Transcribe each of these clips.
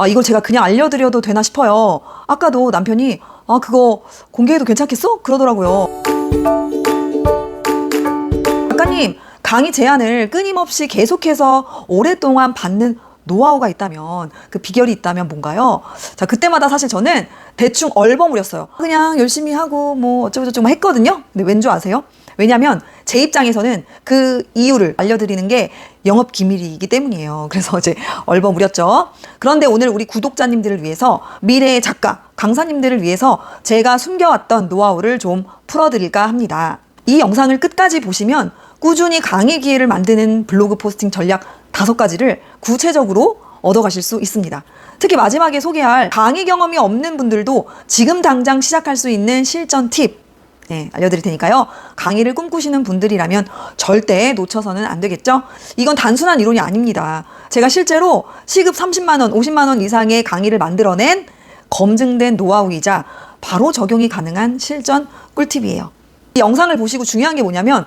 이걸 제가 그냥 알려드려도 되나 싶어요. 아까도 남편이 그거 공개해도 괜찮겠어? 그러더라고요. 작가님, 강의 제안을 끊임없이 계속해서 오랫동안 받는 노하우가 있다면, 그 비결이 있다면 뭔가요? 자, 그때마다 사실 저는 대충 얼버무렸어요. 그냥 열심히 하고 뭐 어쩌고저쩌고 했거든요. 근데 왠 줄 아세요? 왜냐면 제 입장에서는 그 이유를 알려드리는 게 영업 기밀이기 때문이에요. 그래서 이제 얼버무렸죠. 그런데 오늘 우리 구독자님들을 위해서, 미래의 작가, 강사님들을 위해서 제가 숨겨왔던 노하우를 좀 풀어드릴까 합니다. 이 영상을 끝까지 보시면 꾸준히 강의 기회를 만드는 블로그 포스팅 전략 5가지를 구체적으로 얻어가실 수 있습니다. 특히 마지막에 소개할 강의 경험이 없는 분들도 지금 당장 시작할 수 있는 실전 팁 알려드릴 테니까요. 강의를 꿈꾸시는 분들이라면 절대 놓쳐서는 안 되겠죠? 이건 단순한 이론이 아닙니다. 제가 실제로 시급 30만 원, 50만 원 이상의 강의를 만들어낸 검증된 노하우이자 바로 적용이 가능한 실전 꿀팁이에요. 이 영상을 보시고 중요한 게 뭐냐면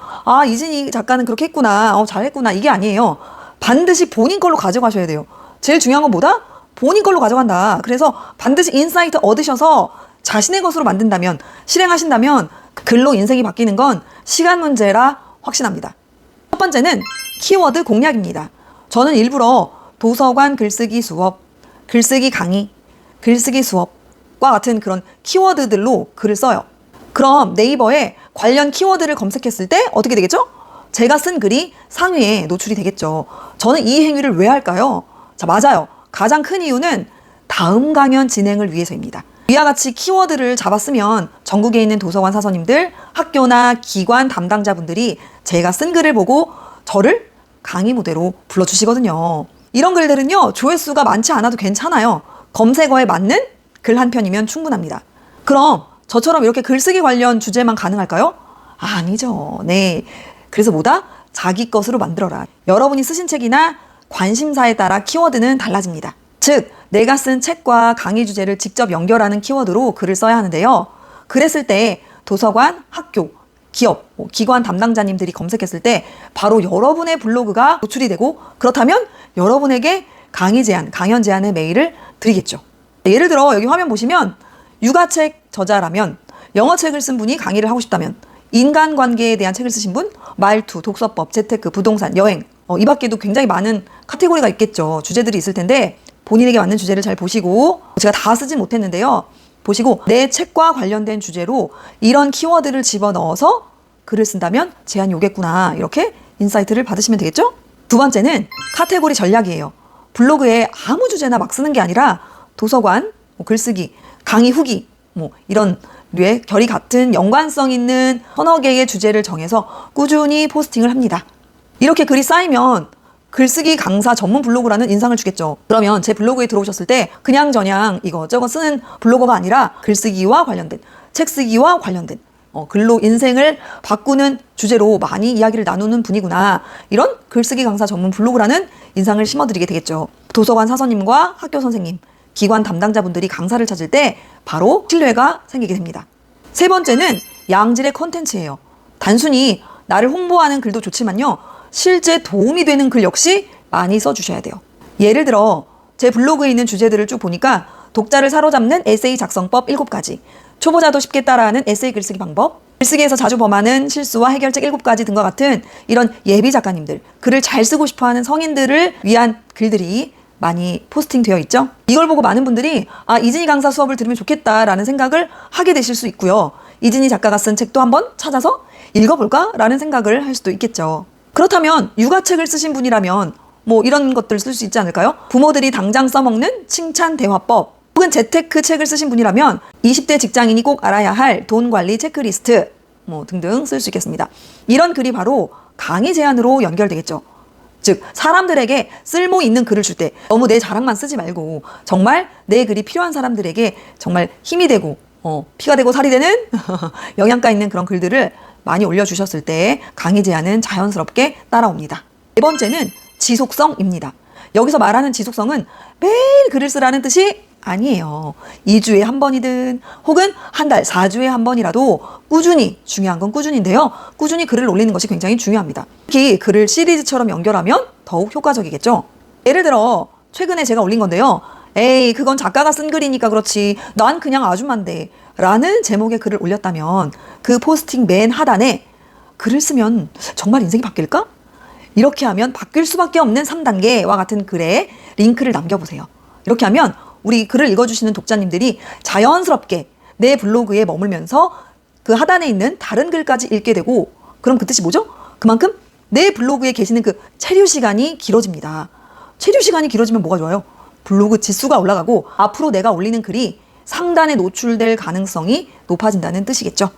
이진희 작가는 그렇게 했구나, 잘했구나, 이게 아니에요. 반드시 본인 걸로 가져가셔야 돼요. 제일 중요한 건 뭐다? 본인 걸로 가져간다. 그래서 반드시 인사이트 얻으셔서 자신의 것으로 만든다면, 실행하신다면 글로 인생이 바뀌는 건 시간 문제라 확신합니다. 첫 번째는 키워드 공략입니다. 저는 일부러 도서관 글쓰기 수업, 글쓰기 강의, 글쓰기 수업과 같은 그런 키워드들로 글을 써요. 그럼 네이버에 관련 키워드를 검색했을 때 어떻게 되겠죠? 제가 쓴 글이 상위에 노출이 되겠죠. 저는 이 행위를 왜 할까요? 자, 맞아요. 가장 큰 이유는 다음 강연 진행을 위해서입니다. 위와 같이 키워드를 잡았으면 전국에 있는 도서관 사서님들, 학교나 기관 담당자분들이 제가 쓴 글을 보고 저를 강의 무대로 불러주시거든요. 이런 글들은요, 조회수가 많지 않아도 괜찮아요. 검색어에 맞는 글 한 편이면 충분합니다. 그럼 저처럼 이렇게 글쓰기 관련 주제만 가능할까요? 아니죠. 네. 그래서 뭐다? 자기 것으로 만들어라. 여러분이 쓰신 책이나 관심사에 따라 키워드는 달라집니다. 즉, 내가 쓴 책과 강의 주제를 직접 연결하는 키워드로 글을 써야 하는데요. 그랬을 때 도서관, 학교, 기업, 기관 담당자님들이 검색했을 때 바로 여러분의 블로그가 노출이 되고, 그렇다면 여러분에게 강의 제안, 강연 제안의 메일을 드리겠죠. 예를 들어 여기 화면 보시면 육아책 저자라면, 영어책을 쓴 분이 강의를 하고 싶다면, 인간관계에 대한 책을 쓰신 분, 말투, 독서법, 재테크, 부동산, 여행, 이 밖에도 굉장히 많은 카테고리가 있겠죠. 주제들이 있을 텐데 본인에게 맞는 주제를 잘 보시고, 제가 다 쓰진 못했는데요, 보시고 내 책과 관련된 주제로 이런 키워드를 집어넣어서 글을 쓴다면 제안이 오겠구나, 이렇게 인사이트를 받으시면 되겠죠? 두 번째는 카테고리 전략이에요. 블로그에 아무 주제나 막 쓰는 게 아니라 도서관, 글쓰기, 강의 후기, 이런 류의 결이 같은 연관성 있는 서너 개의 주제를 정해서 꾸준히 포스팅을 합니다. 이렇게 글이 쌓이면 글쓰기 강사 전문 블로그라는 인상을 주겠죠. 그러면 제 블로그에 들어오셨을 때 그냥저냥 이것저것 쓰는 블로거가 아니라 글쓰기와 관련된, 책 쓰기와 관련된 글로 인생을 바꾸는 주제로 많이 이야기를 나누는 분이구나, 이런 글쓰기 강사 전문 블로그라는 인상을 심어드리게 되겠죠. 도서관 사서님과 학교 선생님, 기관 담당자분들이 강사를 찾을 때 바로 신뢰가 생기게 됩니다. 세 번째는 양질의 컨텐츠예요. 단순히 나를 홍보하는 글도 좋지만요, 실제 도움이 되는 글 역시 많이 써주셔야 돼요. 예를 들어 제 블로그에 있는 주제들을 쭉 보니까 독자를 사로잡는 에세이 작성법 7가지, 초보자도 쉽게 따라하는 에세이 글쓰기 방법, 글쓰기에서 자주 범하는 실수와 해결책 7가지 등과 같은 이런 예비 작가님들, 글을 잘 쓰고 싶어하는 성인들을 위한 글들이 많이 포스팅되어 있죠. 이걸 보고 많은 분들이 이진희 강사 수업을 들으면 좋겠다라는 생각을 하게 되실 수 있고요. 이진희 작가가 쓴 책도 한번 찾아서 읽어볼까? 라는 생각을 할 수도 있겠죠. 그렇다면 육아책을 쓰신 분이라면 이런 것들 쓸 수 있지 않을까요? 부모들이 당장 써먹는 칭찬 대화법, 혹은 재테크 책을 쓰신 분이라면 20대 직장인이 꼭 알아야 할 돈 관리 체크리스트 등등 쓸 수 있겠습니다. 이런 글이 바로 강의 제안으로 연결되겠죠. 즉, 사람들에게 쓸모 있는 글을 줄 때 너무 내 자랑만 쓰지 말고 정말 내 글이 필요한 사람들에게 정말 힘이 되고 피가 되고 살이 되는 영양가 있는 그런 글들을 많이 올려주셨을 때 강의 제안은 자연스럽게 따라옵니다. 네 번째는 지속성입니다. 여기서 말하는 지속성은 매일 글을 쓰라는 뜻이 아니에요. 2주에 한 번이든 혹은 한 달 4주에 한 번이라도 꾸준히, 중요한 건 꾸준히인데요, 꾸준히 글을 올리는 것이 굉장히 중요합니다. 특히 글을 시리즈처럼 연결하면 더욱 효과적이겠죠. 예를 들어 최근에 제가 올린 건데요, 에이, 그건 작가가 쓴 글이니까 그렇지. 난 그냥 아줌마인데. 라는 제목의 글을 올렸다면 그 포스팅 맨 하단에 글을 쓰면 정말 인생이 바뀔까? 이렇게 하면 바뀔 수밖에 없는 3단계와 같은 글에 링크를 남겨보세요. 이렇게 하면 우리 글을 읽어주시는 독자님들이 자연스럽게 내 블로그에 머물면서 그 하단에 있는 다른 글까지 읽게 되고, 그럼 그 뜻이 뭐죠? 그만큼 내 블로그에 계시는 그 체류 시간이 길어집니다. 체류 시간이 길어지면 뭐가 좋아요? 블로그 지수가 올라가고 앞으로 내가 올리는 글이 상단에 노출될 가능성이 높아진다는 뜻이겠죠.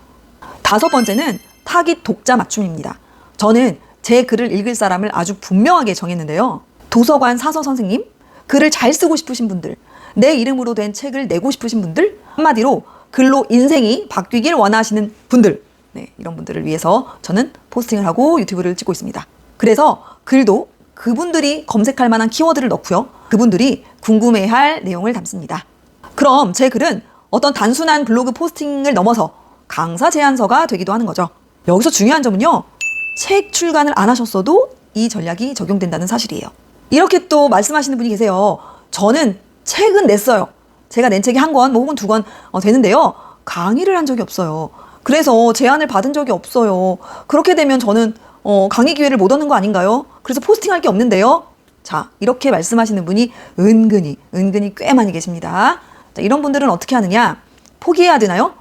5번째는 타깃 독자 맞춤입니다. 저는 제 글을 읽을 사람을 아주 분명하게 정했는데요. 도서관 사서 선생님, 글을 잘 쓰고 싶으신 분들, 내 이름으로 된 책을 내고 싶으신 분들, 한마디로 글로 인생이 바뀌길 원하시는 분들, 네, 이런 분들을 위해서 저는 포스팅을 하고 유튜브를 찍고 있습니다. 그래서 글도 그분들이 검색할 만한 키워드를 넣고요. 그분들이 궁금해할 내용을 담습니다. 그럼 제 글은 어떤 단순한 블로그 포스팅을 넘어서 강사 제안서가 되기도 하는 거죠. 여기서 중요한 점은요. 책 출간을 안 하셨어도 이 전략이 적용된다는 사실이에요. 이렇게 또 말씀하시는 분이 계세요. 저는 책은 냈어요. 제가 낸 책이 1권 뭐 혹은 2권 되는데요. 강의를 한 적이 없어요. 그래서 제안을 받은 적이 없어요. 그렇게 되면 저는 강의 기회를 못 얻는 거 아닌가요? 그래서 포스팅할 게 없는데요. 자, 이렇게 말씀하시는 분이 은근히 꽤 많이 계십니다. 자, 이런 분들은 어떻게 하느냐? 포기해야 되나요?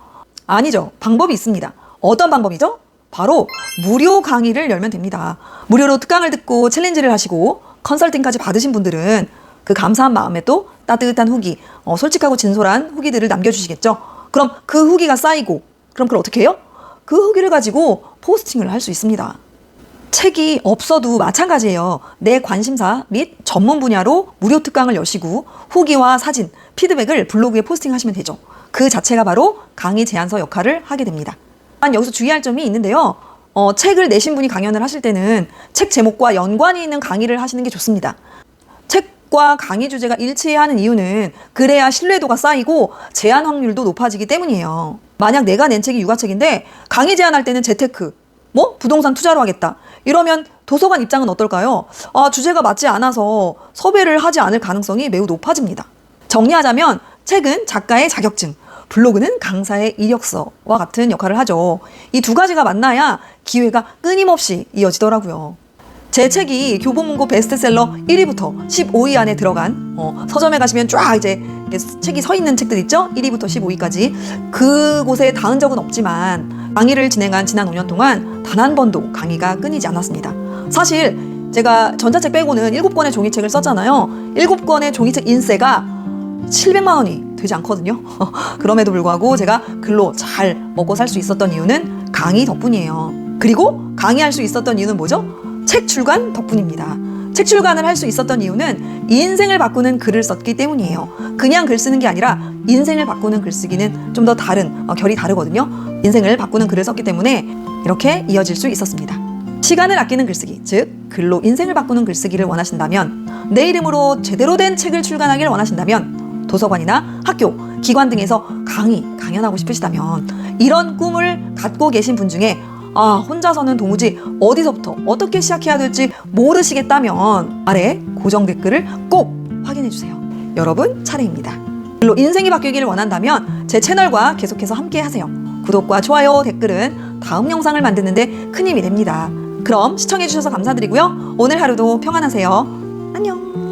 아니죠. 방법이 있습니다. 어떤 방법이죠? 바로 무료 강의를 열면 됩니다. 무료로 특강을 듣고 챌린지를 하시고 컨설팅까지 받으신 분들은 그 감사한 마음에 또 따뜻한 후기, 솔직하고 진솔한 후기들을 남겨주시겠죠. 그럼 그 후기가 쌓이고, 그럼 그걸 어떻게 해요? 그 후기를 가지고 포스팅을 할 수 있습니다. 책이 없어도 마찬가지예요. 내 관심사 및 전문 분야로 무료 특강을 여시고 후기와 사진, 피드백을 블로그에 포스팅하시면 되죠. 그 자체가 바로 강의 제안서 역할을 하게 됩니다. 여기서 주의할 점이 있는데요. 책을 내신 분이 강연을 하실 때는 책 제목과 연관이 있는 강의를 하시는 게 좋습니다. 책과 강의 주제가 일치하는 이유는 그래야 신뢰도가 쌓이고 제안 확률도 높아지기 때문이에요. 만약 내가 낸 책이 육아책인데 강의 제안할 때는 재테크, 부동산 투자로 하겠다. 이러면 도서관 입장은 어떨까요? 주제가 맞지 않아서 섭외를 하지 않을 가능성이 매우 높아집니다. 정리하자면 책은 작가의 자격증, 블로그는 강사의 이력서와 같은 역할을 하죠. 이 2가지가 만나야 기회가 끊임없이 이어지더라고요. 제 책이 교보문고 베스트셀러 1위부터 15위 안에 들어간 서점에 가시면 쫙 이제 책이 서 있는 책들 있죠? 1위부터 15위까지 그곳에 닿은 적은 없지만 강의를 진행한 지난 5년 동안 단 한 번도 강의가 끊이지 않았습니다. 사실 제가 전자책 빼고는 7권의 종이책을 썼잖아요. 7권의 종이책 인세가 700만 원이 되지 않거든요. 그럼에도 불구하고 제가 글로 잘 먹고 살 수 있었던 이유는 강의 덕분이에요. 그리고 강의할 수 있었던 이유는 뭐죠? 책 출간 덕분입니다. 책 출간을 할 수 있었던 이유는 인생을 바꾸는 글을 썼기 때문이에요. 그냥 글 쓰는 게 아니라 인생을 바꾸는 글쓰기는 좀 더 다른, 결이 다르거든요. 인생을 바꾸는 글을 썼기 때문에 이렇게 이어질 수 있었습니다. 시간을 아끼는 글쓰기, 즉 글로 인생을 바꾸는 글쓰기를 원하신다면, 내 이름으로 제대로 된 책을 출간하길 원하신다면, 도서관이나 학교, 기관 등에서 강연하고 싶으시다면, 이런 꿈을 갖고 계신 분 중에 혼자서는 도무지 어디서부터 어떻게 시작해야 될지 모르시겠다면 아래 고정 댓글을 꼭 확인해주세요. 여러분 차례입니다. 글로 인생이 바뀌기를 원한다면 제 채널과 계속해서 함께 하세요. 구독과 좋아요, 댓글은 다음 영상을 만드는데 큰 힘이 됩니다. 그럼 시청해주셔서 감사드리고요. 오늘 하루도 평안하세요. 안녕.